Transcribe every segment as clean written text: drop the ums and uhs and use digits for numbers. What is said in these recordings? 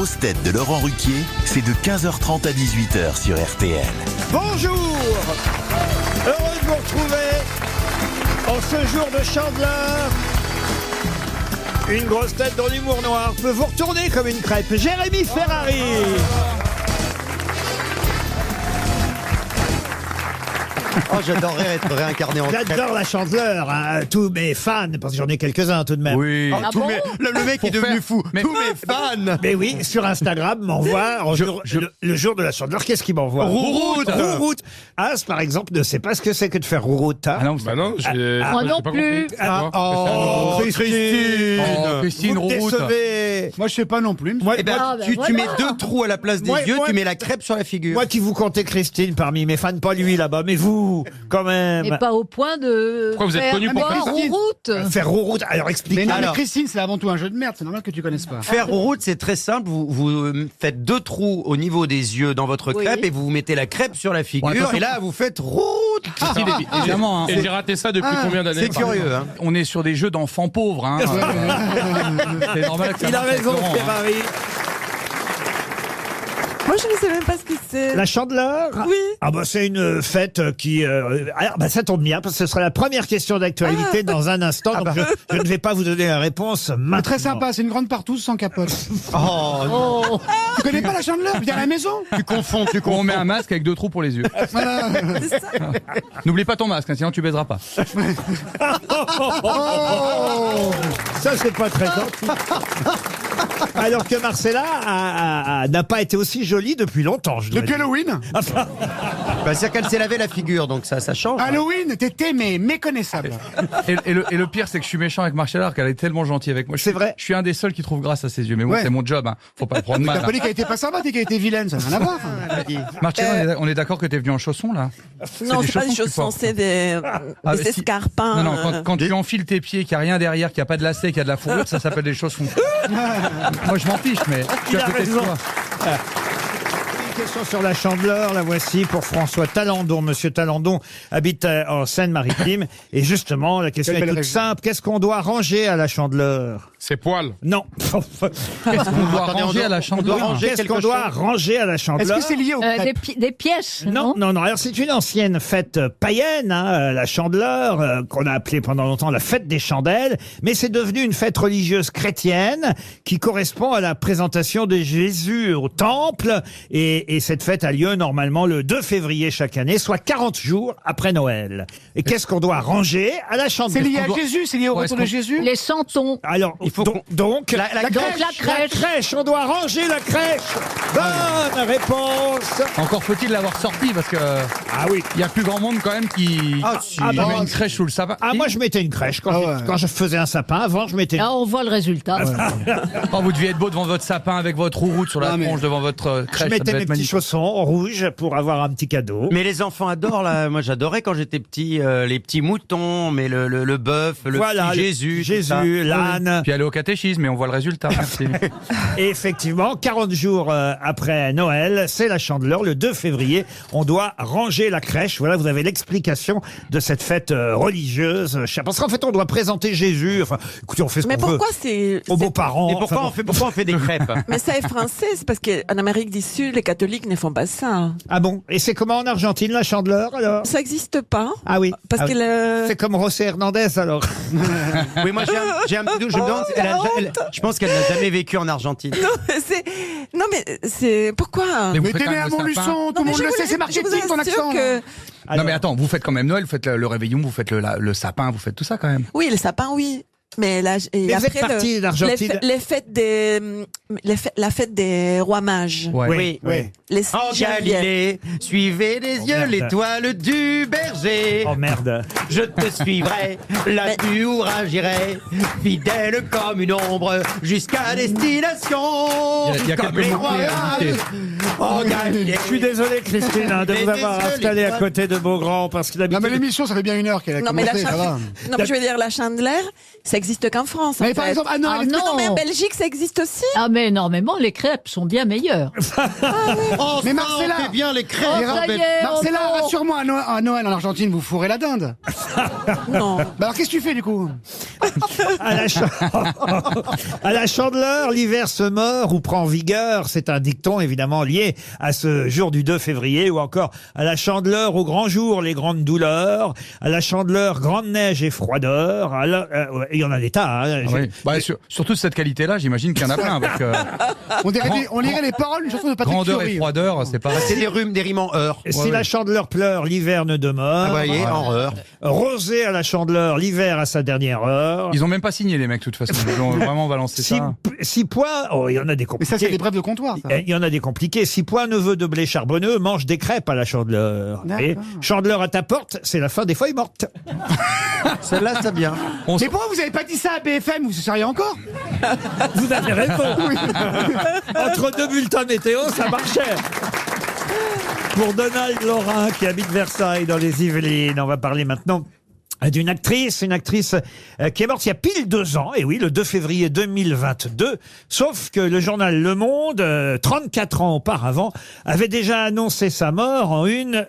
grosses têtes de Laurent Ruquier, c'est de 15h30 à 18h sur RTL. Bonjour, heureux de vous retrouver en ce jour de Chandeleur. Une grosse tête dans l'humour noir peut vous retourner comme une crêpe. Jérémy Ferrari. Oh, j'adorerais être réincarné en crêpe. J'adore la Chandeleur, hein. Tous mes fans, parce que j'en ai quelques-uns tout de même. Oui. Oh, le mec est devenu fou. Mais- Tous mes fans. Mais oui, sur Instagram, m'envoie le jour de la Chandeleur. Qu'est-ce qu'il m'envoie? Rouroute. Rouroute. As, par exemple, ne sait pas ce que c'est que de faire rouroute. Hein. Ah non, Bah non, j'ai Moi j'ai non pas plus. compris. Ah, Oh, Christine. Christine vous me Rouroute. décevez. Moi, je sais pas non plus. Moi, Eh ben, Ah, ben tu mets voilà. 2 trous à la place des Moi- yeux, moi- tu mets la crêpe sur la figure. moi qui vous comptez Christine parmi mes fans, pas lui là-bas, mais vous, quand même. Et pas au point de Pourquoi vous êtes faire connu pour boire Christine route. Faire rouroute, alors expliquez. Mais non, Alors. mais Christine, c'est avant tout un jeu de merde, c'est normal que tu connaisses pas. Faire route, c'est très simple. Vous faites 2 trous au niveau des yeux dans votre Oui. crêpe et vous mettez la crêpe sur la figure. attention. Et là, vous faites route. Christine, évidemment, hein. Et j'ai raté ça depuis combien d'années C'est curieux, hein. On est sur des jeux d'enfants pauvres. Hein. C'est normal que ça Il a marche avec raison, Laurent, hein. Ferrari. Moi, je ne sais même pas ce que c'est. La Chandeleur? Oui. Ah bah c'est une fête qui... alors bah ça tombe bien, parce que ce sera la première question d'actualité dans un instant. Donc je ne vais pas vous donner la réponse maintenant. Très sympa, c'est une grande partouze sans capote. Oh, Tu connais pas la Chandeleur? Viens à la maison. tu confonds. On met un masque avec 2 trous pour les yeux. Voilà. N'oublie pas ton masque, hein, sinon tu baiseras pas. Ça c'est pas très gentil. Alors que Marcella n'a pas été aussi jolie depuis longtemps, je dois Depuis dire. Halloween? Bah, c'est-à-dire qu'elle s'est lavé la figure, donc ça change. Halloween, t'étais mais méconnaissable. Et le pire, c'est que je suis méchant avec Marcella, alors qu'elle est tellement gentille avec moi. C'est vrai. Je suis un des seuls qui trouve grâce à ses yeux. Mais moi, Ouais. c'est mon job. Hein. Faut pas le prendre T'as mal. pas dit qu'elle était pas sympa, t'as dit qu'elle était vilaine, ça n'a rien à voir. Marcella, on est d'accord que t'es venu en chaussons, là? Non, des c'est pas des chaussons que tu chaussons, portes. c'est des Ah, si. escarpins. Non, quand tu enfiles tes pieds, qu'il n'y a rien derrière, qu'il n'y a pas de lacet, qu'il y a de la fourrure, ça s'appelle des chaussons. Moi, je m'en fiche, mais tu Il es à a côté de raison. toi. Une question sur la Chandeleur, la voici pour François Talandon. Monsieur Talandon habite en Seine-Maritime. Et justement, la question Quelle est belle toute région. simple. Qu'est-ce qu'on doit ranger à la Chandeleur? C'est poil. Non. Qu'est-ce qu'on doit Attendez, ranger à la on doit Chandeleur? ranger Qu'est-ce quelque qu'on doit chose. ranger à la Est-ce Chandeleur? que c'est lié au crêpes? Des pièces, Non, non, non. Alors, c'est une ancienne fête païenne, hein, la Chandeleur, qu'on a appelée pendant longtemps la fête des chandelles. Mais c'est devenu une fête religieuse chrétienne qui correspond à la présentation de Jésus au temple. Et cette fête a lieu normalement le 2 février chaque année, soit 40 jours après Noël. Et qu'est-ce qu'on doit ranger à la C'est Chandeleur? lié à Jésus, c'est lié au Ouais, retour est-ce de Jésus? Les santons. Alors, Il faut donc La Donc crêpe. la crèche. on doit ranger la crèche. Bonne réponse. Encore faut-il l'avoir sorti, parce que Ah oui. il y a plus grand monde quand même qui Ah, si. Ah, bah, met une crèche sous le sapin. Ah, moi, je mettais une crèche. Quand je faisais un sapin, avant, je mettais... Là, on voit le résultat. Oh, vous deviez être beau devant votre sapin avec votre rouroute sur la Non, mais- tronche devant votre Je crèche. Ça mettais devait mes être petits magnifique. chaussons rouges pour avoir un petit cadeau. Mais les enfants adorent, là. Moi, j'adorais quand j'étais petit, les petits moutons, mais le bœuf, le Voilà, petit Jésus. tout ça. Jésus, l'âne. Puis aller au catéchisme, et on voit le résultat. Merci. Et effectivement, 40 jours après Noël, c'est la Chandeleur. Le 2 février, on doit ranger la crèche. Voilà, vous avez l'explication de cette fête religieuse. Parce qu'en fait, on doit présenter Jésus. Enfin, écoutez, on fait ce Mais qu'on veut. pourquoi c'est. Aux beaux-parents. Et pourquoi, Enfin, pourquoi on fait des crêpes? Mais ça est français, c'est parce qu'en Amérique du Sud, les catholiques ne font pas ça. Ah bon? Et c'est comment en Argentine, la Chandeleur, alors? Ça n'existe pas. Ah oui. Parce Ah que oui. le. C'est comme José Hernandez, alors. Oui, moi, j'ai un petit doute. Je me demande, je pense qu'elle n'a jamais vécu en Argentine. Non, mais c'est. Pourquoi Mais vous Mais faites t'es quand né même à le sapin. Montluçon, tout Non, le mais monde je le vous- sait, c'est je marketing vous ton assure accent. que- là. Non Alors, mais attends, vous faites quand même Noël, vous faites le réveillon, vous faites le sapin, vous faites tout ça quand même. Oui, le sapin, oui. Mais là, et Mais vous après êtes parti d'Argentine. les fêtes des, la fête des rois mages. Ouais. Oui, oui. Les En Janvier. Galilée, suivez des yeux merde. l'étoile du berger. Oh merde. Je te suivrai, là tu où j'irai, fidèle comme une ombre, jusqu'à destination. Il y a comme quelques les mots-clés rois à éviter. mages. En Galilée. Je suis désolé, Christine, de vous avoir Désolé, installé à toi. côté de Beaugrand, parce que Non, mais d'habitude... l'émission, ça fait bien 1 heure qu'elle a Non, mais commencé, ça va. non, mais je veux dire, la Chandeleur, ça existe qu'en France. Mais en par fait. exemple, à Noël, Ah est-ce que- non. Mais en Belgique, ça existe aussi. Ah, mais énormément, les crêpes sont bien meilleures. Oh, Mais ça, Marcella. on fait bien les crêpes. Oh, ça y est, Marcella, oh non. rassure-moi, à Noël en Argentine, vous fourrez la dinde. Non. Bah alors, qu'est-ce que tu fais du coup? À la Chandeleur, l'hiver se meurt ou prend vigueur. C'est un dicton évidemment lié à ce jour du 2 février. Ou encore à la Chandeleur, au grand jour, les grandes douleurs. À la Chandeleur, grande neige et froideur. Il y en a des tas. Hein. Ah oui. Bah, surtout de cette qualité-là, j'imagine qu'il y en a plein. Avec, On lirait les paroles d'une chanson de Patrick grandeur Fiori. et froideur, c'est pas. C'est des rimes en heures. Si la Chandeleur pleure, l'hiver ne demeure. Ah, voyez, en heures. Rosé à la Chandeleur, l'hiver à sa dernière heure. Ils ont même pas signé les mecs, de toute façon. Ils ont vraiment balancé ça. 6 points, oh, il y en a des Mais compliqués. ça, c'est des brèves de comptoir. Ça. Il y en a des compliqués. 6 points, neveu de blé charbonneux, mange des crêpes à la Chandeleur. Et Chandeleur à ta porte, c'est la fin des feuilles mortes. Celle-là, ça vient. Mais pourquoi vous avez pas dit ça à BFM? Vous seriez encore? Vous avez raison. Entre deux bulletins météo, ça marchait. Pour Donald Laurin, qui habite Versailles, dans les Yvelines, on va parler maintenant d'une actrice, qui est morte il y a pile 2 ans, et oui, le 2 février 2022, sauf que le journal Le Monde, 34 ans auparavant, avait déjà annoncé sa mort en une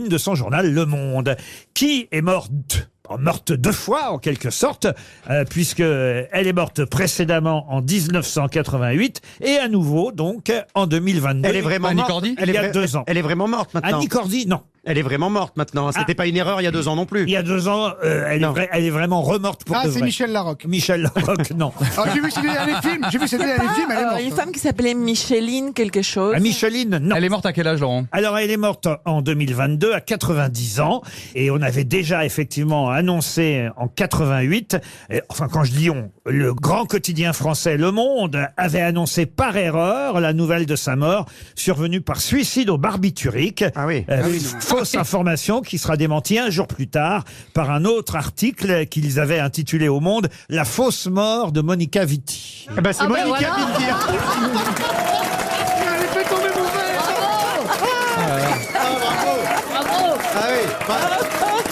de son journal Le Monde, qui est morte 2 fois en quelque sorte, puisque elle est morte précédemment en 1988 et à nouveau donc en 2022. Elle est vraiment Annie morte. Cordy Il y a 2 ans. Elle est vraiment morte maintenant. Annie Cordy, non. Elle est vraiment morte maintenant. C'était pas une erreur il y a 2 ans non plus. Il y a 2 ans, elle est vraiment remorte pour de c'est vrai. Michel Larocque. Michel Larocque, non. Ah, j'ai vu ses derniers films. Elle est morte. Une femme qui s'appelait Micheline quelque chose. Micheline, non. Elle est morte à quel âge, Laurent? Alors, elle est morte en 2022 à 90 ans et on avait déjà effectivement annoncé en 88, enfin quand je dis on, le grand quotidien français Le Monde avait annoncé par erreur la nouvelle de sa mort survenue par suicide au barbiturique. Ah oui. Fausse information qui sera démentie un jour plus tard par un autre article qu'ils avaient intitulé au Monde « La fausse mort de Monica Vitti ». Eh ben, c'est Monica voilà. Vitti. Elle fait tomber mon verre. Bravo. Ah oui.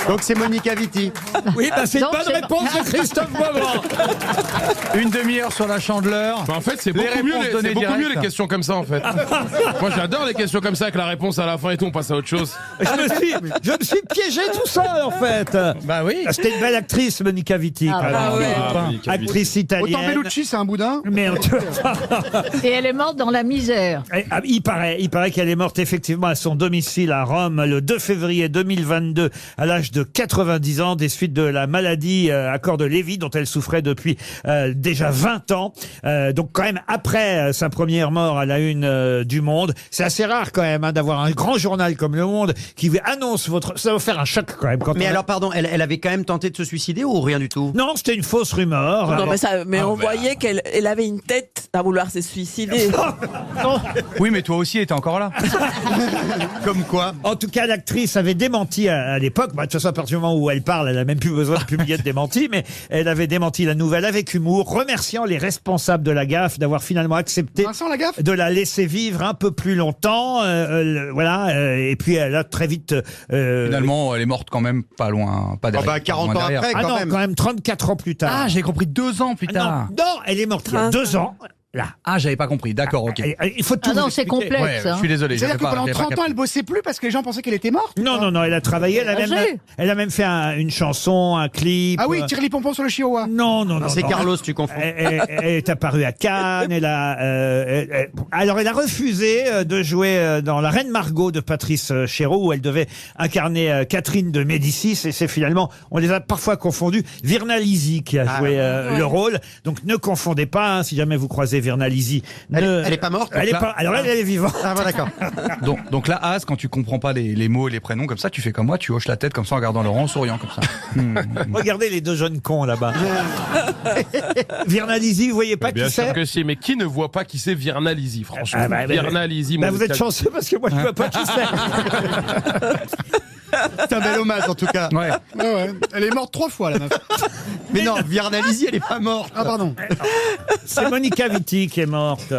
Donc c'est Monica Vitti. Oui, c'est une Donc, bonne c'est- réponse de Christophe Beaugrand. Une demi-heure sur la Chandeleur. Bah, en fait, c'est Les beaucoup, mieux, réponses c'est données beaucoup mieux direct. les questions comme ça, en fait. Moi, j'adore les questions comme ça, avec la réponse à la fin et tout, on passe à autre chose. Je me suis piégé tout seul, en fait. Bah oui. C'était une belle actrice, Monica Vitti. Ah, quand bah même. oui. Actrice italienne. Autant Bellucci, c'est un boudin. Mais Et elle est morte dans la misère. il paraît qu'elle est morte effectivement à son domicile à Rome le 2 février 2022 à l'âge de 90 ans des suites de la maladie à corps de Lévy dont elle souffrait depuis déjà 20 ans. Donc quand même après sa première mort à la une du Monde, c'est assez rare quand même d'avoir un grand journal comme Le Monde qui annonce votre... Ça va faire un choc quand même. Mais alors pardon, elle avait quand même tenté de se suicider ou rien du tout? Non, c'était une fausse rumeur. Non, mais on voyait qu'elle avait une tête à vouloir se suicider. Oui, mais toi aussi, t'es encore là. Comme quoi? En tout cas, l'actrice avait démenti à l'époque. Bah, de toute façon, à partir du moment où elle parle, elle a même plus besoin de publier de démenti, mais elle avait démenti la nouvelle avec humour, remerciant les responsables de la gaffe d'avoir finalement accepté Vincent Lagaffe. de la laisser vivre un peu plus longtemps. Et puis elle a très vite... Finalement, elle est morte quand même pas loin, pas derrière. 40 loin ans derrière. après. Ah quand non, même. quand même 34 ans plus tard. Ah, j'ai compris 2 ans plus Ah, tard. non, elle est morte il y a 2 ans. Là. Ah, j'avais pas compris. D'accord, ok. Il faut tout Ah non, vous c'est expliquer. complexe. Ouais, je suis désolé. C'est-à-dire j'avais que pas- pendant j'avais pas 30 ans, capté. elle bossait plus parce que les gens pensaient qu'elle était morte. Non, elle a travaillé. Elle a même fait une chanson, un clip. Ah oui, tire les pompons sur le chihuahua. Non. Non, c'est Carlos, tu confonds. Elle est apparue à Cannes. Alors, elle a refusé de jouer dans La Reine Margot de Patrice Chéreau, où elle devait incarner Catherine de Médicis. Et c'est finalement, on les a parfois confondus, Virna Lisi qui a joué le rôle. Donc, ne confondez pas, hein, si jamais vous croisez Virna Lisi. Elle est pas morte? Elle est pas. Alors, elle est vivante. Ah bah d'accord. Donc là, As, quand tu comprends pas les mots et les prénoms comme ça, tu fais comme moi, tu hoches la tête comme ça en regardant Laurent, en souriant comme ça. Regardez les deux jeunes cons là-bas. Virna Lisi, vous voyez pas Bien qui sûr c'est? que si, mais qui ne voit pas qui c'est Virna Lisi, franchement. Ah, bah, Virna Lisi, Bah, mon vous êtes Michael. chanceux parce que moi je vois pas qui c'est. C'est un bel hommage en tout cas. Ouais. Ouais. Elle est morte 3 fois, la meuf. Mais non, Virna Lisi, elle est pas morte. Ah, pardon. C'est Monica Vitti qui est morte.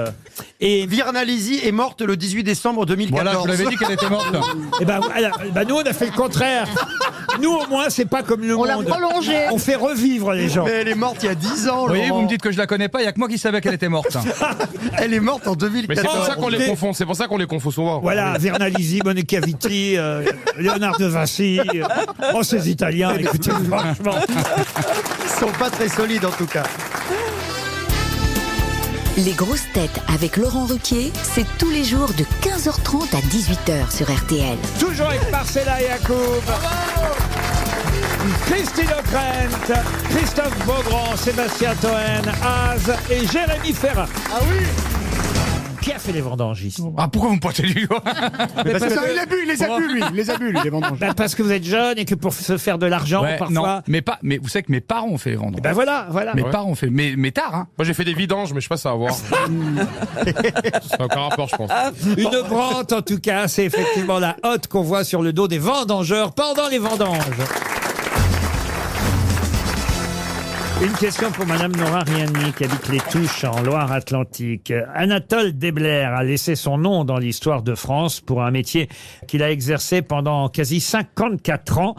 Et Virnalisi est morte le 18 décembre 2014. Voilà, je vous l'avais dit qu'elle était morte. Eh ben, voilà, nous, on a fait le contraire. Nous, au moins, c'est pas comme le On l'a monde. prolongée. On fait revivre les gens. Mais elle est morte il y a 10 ans. Vous voyez, Laurent. vous me dites que je la connais pas, il y a que moi qui savais qu'elle était morte. Elle est morte en Mais c'est 2014. pour ça qu'on les confond. C'est pour ça qu'on les confond souvent. Voilà, Vernalisi, Monica Vitti, Léonard de Vinci. Oh, ces Italiens, écoutez, franchement. Ils sont pas très solides en tout cas. Les grosses têtes avec Laurent Ruquier, c'est tous les jours de 15h30 à 18h sur RTL. Toujours avec Marcella Yacoub. Christine O'Krent, Christophe Beaugrand, Sébastien Toen, Az et Jérémy Ferrat. Ah oui. Qui a fait les vendanges ici? Ah, pourquoi vous me pointez du doigt? Parce que il les a bu, lui, les vendanges. Ben, parce que vous êtes jeune et que pour se faire de l'argent, Ouais, parfois. non, mais vous savez que mes parents ont fait les vendanges. Ben voilà. Mes parents ont fait, mais tard, hein. Moi, j'ai fait des vidanges, mais je sais pas si ça va voir. C'est aucun rapport, je pense. Une brante, en tout cas, c'est effectivement la hotte qu'on voit sur le dos des vendangeurs pendant les vendanges. Une question pour Madame Nora Riani, qui habite les Touches, en Loire-Atlantique. Anatole Deblair a laissé son nom dans l'histoire de France pour un métier qu'il a exercé pendant quasi 54 ans,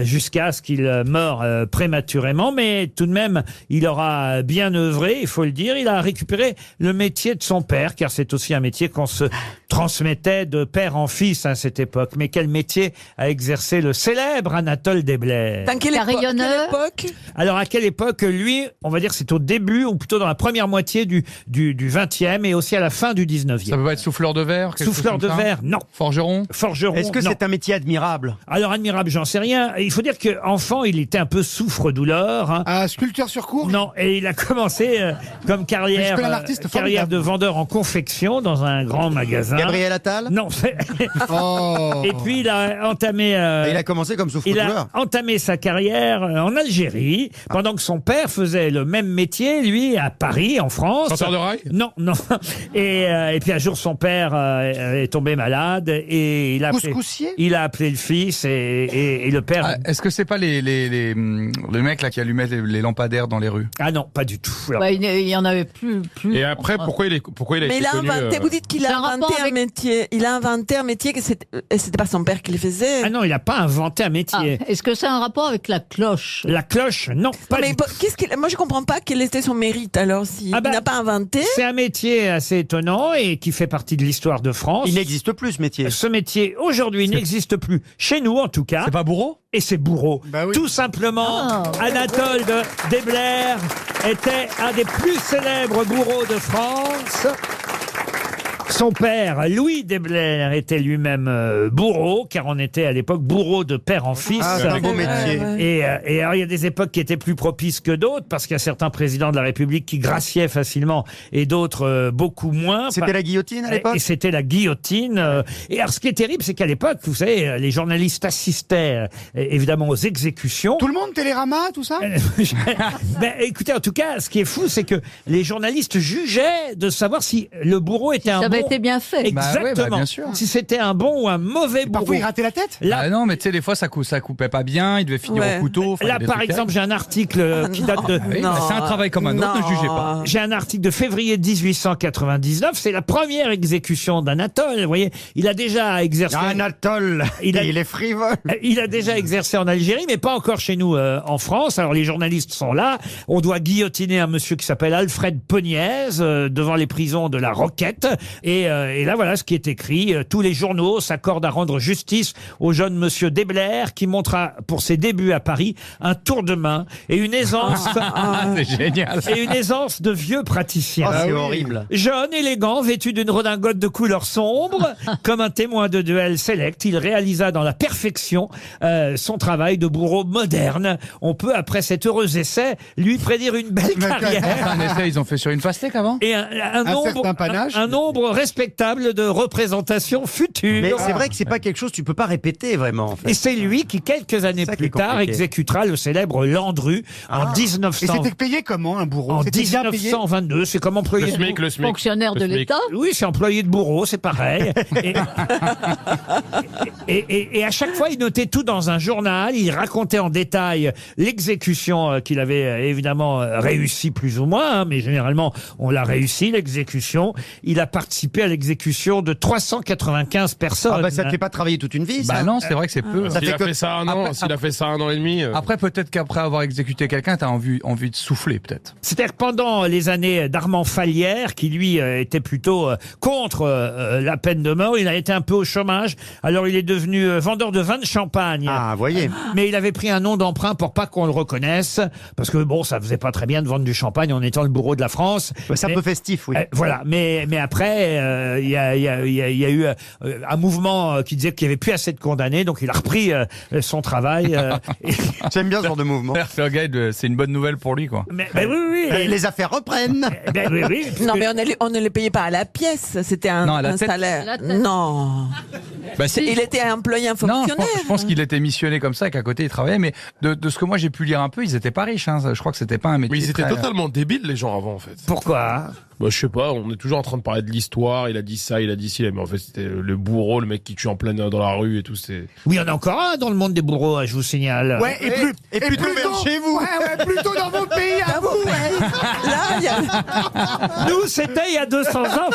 jusqu'à ce qu'il meure prématurément. Mais tout de même, il aura bien œuvré, il faut le dire. Il a récupéré le métier de son père, car c'est aussi un métier qu'on se transmettait de père en fils à cette époque. Mais quel métier a exercé le célèbre Anatole Deblair? Dans quelle Carillonneur. époque Alors, à quelle époque? Lui, on va dire, c'est au début, ou plutôt dans la première moitié du 20e et aussi à la fin du 19e. Ça peut pas être souffleur de verre? quelque Souffleur chose de comme ça verre, non. Forgeron? Forgeron, Est-ce que non. c'est un métier admirable? Alors, admirable, j'en sais rien. Il faut dire qu'enfant, il était un peu souffre-douleur. Hein. Ah, sculpteur sur cours. Non, et il a commencé comme Mais carrière, je connais un artiste carrière de formidable. vendeur en confection dans un grand magasin. Gabriel Attal? Non, Oh. et puis il a entamé... Il a commencé comme Il souffre-douleur. a entamé sa carrière en Algérie, pendant que son père faisait le même métier, lui, à Paris, en France. Chanteur de rail? Non. Et puis un jour, son père est tombé malade et il a appelé le fils et le père... Ah, est-ce que c'est pas les mecs là qui allumaient les lampadaires dans les rues? Ah non, pas du tout. Alors, Bah, il y en avait plus. Et après, pourquoi il a Mais été il a connu inventé, vous dites qu'il C'est a un inventé rapport un avec- métier. Il a inventé un métier que c'était pas son père qui le faisait. ah non, il n'a pas inventé un Ah, métier. est-ce que c'est un rapport avec la cloche? La cloche, non, pas Mais du tout. moi je comprends pas quel était son mérite alors s'il Ah bah, n'a pas inventé. C'est un métier assez étonnant et qui fait partie de l'histoire de France. Il n'existe plus ce métier. Ce métier, aujourd'hui, n'existe plus. Chez nous, en tout cas. C'est pas bourreau? Et c'est bourreau. Bah oui. Tout simplement, Ah. Anatole Deblair était un des plus célèbres bourreaux de France. Son père, Louis Deblair, était lui-même bourreau, car on était à l'époque bourreau de père en fils. Ah, c'est un beau métier. Et alors, il y a des époques qui étaient plus propices que d'autres, parce qu'il y a certains présidents de la République qui graciaient facilement, et d'autres beaucoup moins. C'était la guillotine à l'époque? Et c'était la guillotine. Et alors, ce qui est terrible, c'est qu'à l'époque, vous savez, les journalistes assistaient évidemment aux exécutions. Tout le monde, Télérama, tout ça. Ben, écoutez, en tout cas, ce qui est fou, c'est que les journalistes jugeaient de savoir si le bourreau était un Ça bon... avait été bien fait. Exactement. Bah ouais, bah bien sûr. Si c'était un bon ou un mauvais bourreau. Parfois, il ratait la tête. Là, Ah non, mais tu sais, des fois ça coupait pas bien, il devait finir Ouais. au couteau. enfin, il y a là des par trucs exemple, j'ai un article qui date de... Oui, bah, c'est un travail comme un autre, ne jugez pas. J'ai un article de février 1899. C'est la première exécution d'Anatole. Vous voyez, il a déjà exercé... Anatole, Il a- il est frivole. Il a déjà exercé en Algérie, mais pas encore chez nous en France. Alors les journalistes sont là. On doit guillotiner un monsieur qui s'appelle Alfred Pognaise devant les prisons de la Roquette. Et là, voilà ce qui est écrit. Tous les journaux s'accordent à rendre justice au jeune monsieur Deblair qui montra pour ses débuts à Paris un tour de main et une aisance, C'est génial. et une aisance de vieux praticien. Oh, c'est oui. horrible. Jeune, élégant, vêtu d'une redingote de couleur sombre, comme un témoin de duel select, il réalisa dans la perfection son travail de bourreau moderne. On peut, après cet heureux essai, lui prédire une belle carrière. Un essai, ils ont fait sur une pastèque avant? Et un Un certain panache. nombre respectable de représentation future. Mais c'est vrai que c'est pas quelque chose que tu peux pas répéter vraiment. En fait. Et c'est lui qui, quelques années ça qui plus est tard, compliqué. exécutera le célèbre Landru en Et 1900. c'était payé comment un bourreau? En C'était bien payé. 1922, c'est comme employé. Le SMIC, le SMIC. Fonctionnaire Le de SMIC. l'État. Oui, c'est employé de bourreau, c'est pareil. Et à chaque fois, il notait tout dans un journal. Il racontait en détail l'exécution qu'il avait évidemment réussi plus ou moins, hein, mais généralement, on l'a réussi, l'exécution. Il a participé à l'exécution de 395 personnes. Ah bah ça te fait pas travailler toute une vie, ça. Bah non, c'est vrai que c'est peu. Ça S'il fait a que- fait ça un an, s'il a fait ça un an et demi. Après, peut-être qu'après avoir exécuté quelqu'un, t'as envie de souffler, peut-être. C'est-à-dire que pendant les années d'Armand Fallières, qui lui était plutôt contre la peine de mort, il a été un peu au chômage. Alors il est devenu vendeur de vin de champagne. Ah, voyez. Mais il avait pris un nom d'emprunt pour pas qu'on le reconnaisse, parce que bon, ça faisait pas très bien de vendre du champagne en étant le bourreau de la France. Bah, c'est un Mais- peu festif, oui. Voilà, mais après, il y a eu un mouvement qui disait qu'il n'y avait plus assez de condamnés, donc il a repris son travail. Et- J'aime bien ce genre de mouvement. Le gars, c'est une bonne nouvelle pour lui, quoi. mais oui, oui. Les affaires reprennent. Ben oui. Non, mais on ne les payait pas à la pièce, c'était Non, à un la tête. salaire. À la tête. Non. Bah, si. Il était employé, un Non, fonctionnaire. je pense qu'il était missionné comme ça, qu'à côté il travaillait, mais de ce que moi j'ai pu lire un peu, ils étaient pas riches. Hein. Je crois que c'était pas un métier. Mais ils étaient très- totalement débiles, les gens, avant, en fait. Pourquoi? Bah, je sais pas, on est toujours en train de parler de l'histoire, il a dit ça, il a dit ci, mais en fait, c'était le bourreau, le mec qui tue en pleine dans la rue et tout, c'est... Oui, il y en a encore un dans le monde des bourreaux, je vous signale. Ouais, et plutôt vers chez vous. Ouais, plutôt dans vos pays à vous. Là, il y a... Nous, c'était il y a 200 ans.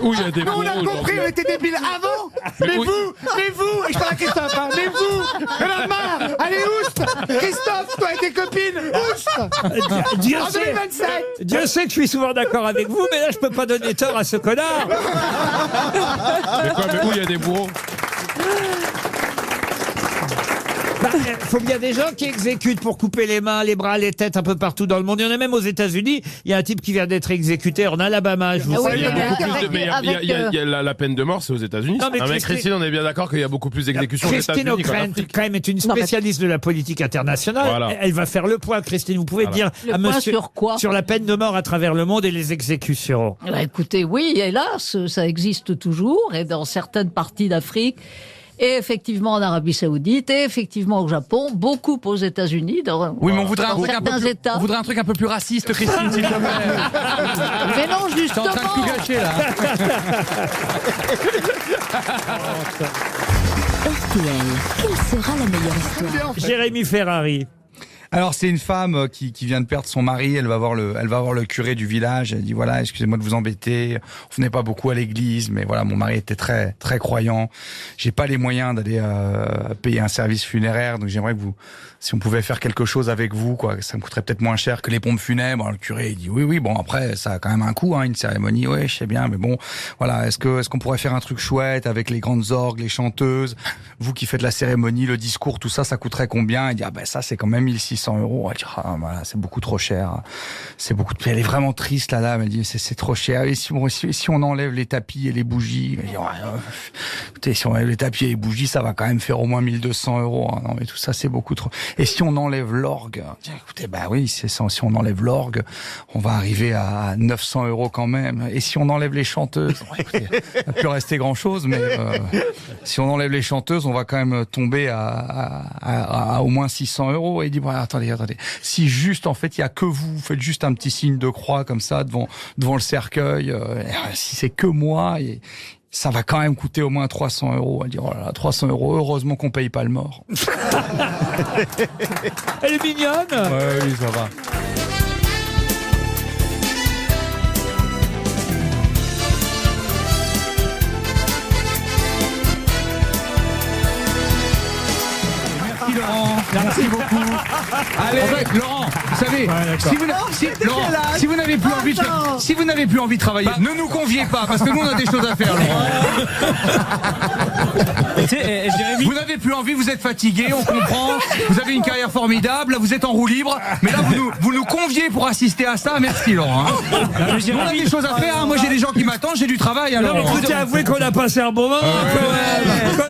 Où il y a des Nous, on a bourreaux, compris, on était débiles avant. Mais oui. vous, et je parle à Christophe, hein, mais vous, j'en ai marre. Allez, oust. Christophe, toi et tes copines, oust. Dieu En sait, 2027. Dieu sait que je suis souvent d'accord avec vous, mais là, je peux pas donner tort à ce connard. Mais quoi, mais où il y a des bourreaux? Faut bien des gens qui exécutent pour couper les mains, les bras, les têtes un peu partout dans le monde. Il y en a même aux États-Unis. Il y a un type qui vient d'être exécuté en Alabama. Je vous Ah oui, signale. Il y a mais beaucoup plus de... avec- Mais il y a la peine de mort, c'est aux États-Unis. Non, mais mais Christine- Christine, on est bien d'accord qu'il y a beaucoup plus d'exécutions aux Christine États-Unis qu'en O'Krent, Afrique. quand même, est une Non, mais- spécialiste de la politique internationale. Voilà. Elle va faire le point, Christine. Vous pouvez dire Le à point monsieur sur quoi? sur la peine de mort à travers le monde et les exécutions. Bah, écoutez, oui, hélas, ça existe toujours, et dans certaines parties d'Afrique, et effectivement en Arabie Saoudite, et effectivement au Japon, beaucoup aux États-Unis. Oui, mais on voudrait, dans certains États. on voudrait un truc un peu plus raciste, Christine, s'il te plaît. Mais non, T'es en train de tout justement. gâcher, là. RTL, quelle sera la meilleure histoire? Jérémy Ferrari. Alors c'est une femme qui vient de perdre son mari, elle va voir le curé du village, elle dit voilà, excusez-moi de vous embêter, on venait pas beaucoup à l'église, mais voilà, mon mari était très très croyant, j'ai pas les moyens d'aller payer un service funéraire, donc j'aimerais que vous, si on pouvait faire quelque chose avec vous, quoi, ça me coûterait peut-être moins cher que les pompes funèbres. Alors, le curé il dit oui, bon après ça a quand même un coût, hein, une cérémonie, ouais je sais bien, mais bon voilà, est-ce qu'on pourrait faire un truc chouette avec les grandes orgues, les chanteuses, vous qui faites la cérémonie, le discours, tout ça, ça coûterait combien? Il dit ah ben ça c'est quand même 1600 €. Elle dit ah voilà, c'est beaucoup trop cher, c'est beaucoup. Elle est vraiment triste là, elle dit c'est trop cher. Et si on enlève les tapis et les bougies, elle dit, écoutez, si on enlève les tapis et les bougies, ça va quand même faire au moins 1200 €. Hein. Non mais tout ça c'est beaucoup trop. Et si on enlève l'orgue, écoutez, bah oui, si on enlève l'orgue, on va arriver à 900 € quand même. Et si on enlève les chanteuses, écoutez, il va plus rester grand chose, mais si on enlève les chanteuses, on va quand même tomber à au moins 600 €. Et il dit bon, attendez, si juste en fait il y a que vous faites juste un petit signe de croix comme ça devant le cercueil, si c'est que moi, ça va quand même coûter au moins 300 €. Elle dit oh là là, 300 €, heureusement qu'on paye pas le mort. Elle est mignonne. Ouais, oui, ça va. Merci Laurent, merci beaucoup. Allez, Laurent, vous savez, si vous n'avez plus envie de si vous n'avez plus envie de travailler, ne nous conviez pas parce que nous on a des choses à faire, Laurent. Vous n'avez plus envie, vous êtes fatigué, on comprend. Vous avez une carrière formidable, là vous êtes en roue libre, mais là vous nous conviez pour assister à ça. Merci Laurent. Hein. On a des choses à faire. Hein. Moi j'ai des gens qui m'attendent, j'ai du travail. Alors. Écoutez, avouez qu'on a passé un bon moment quand même.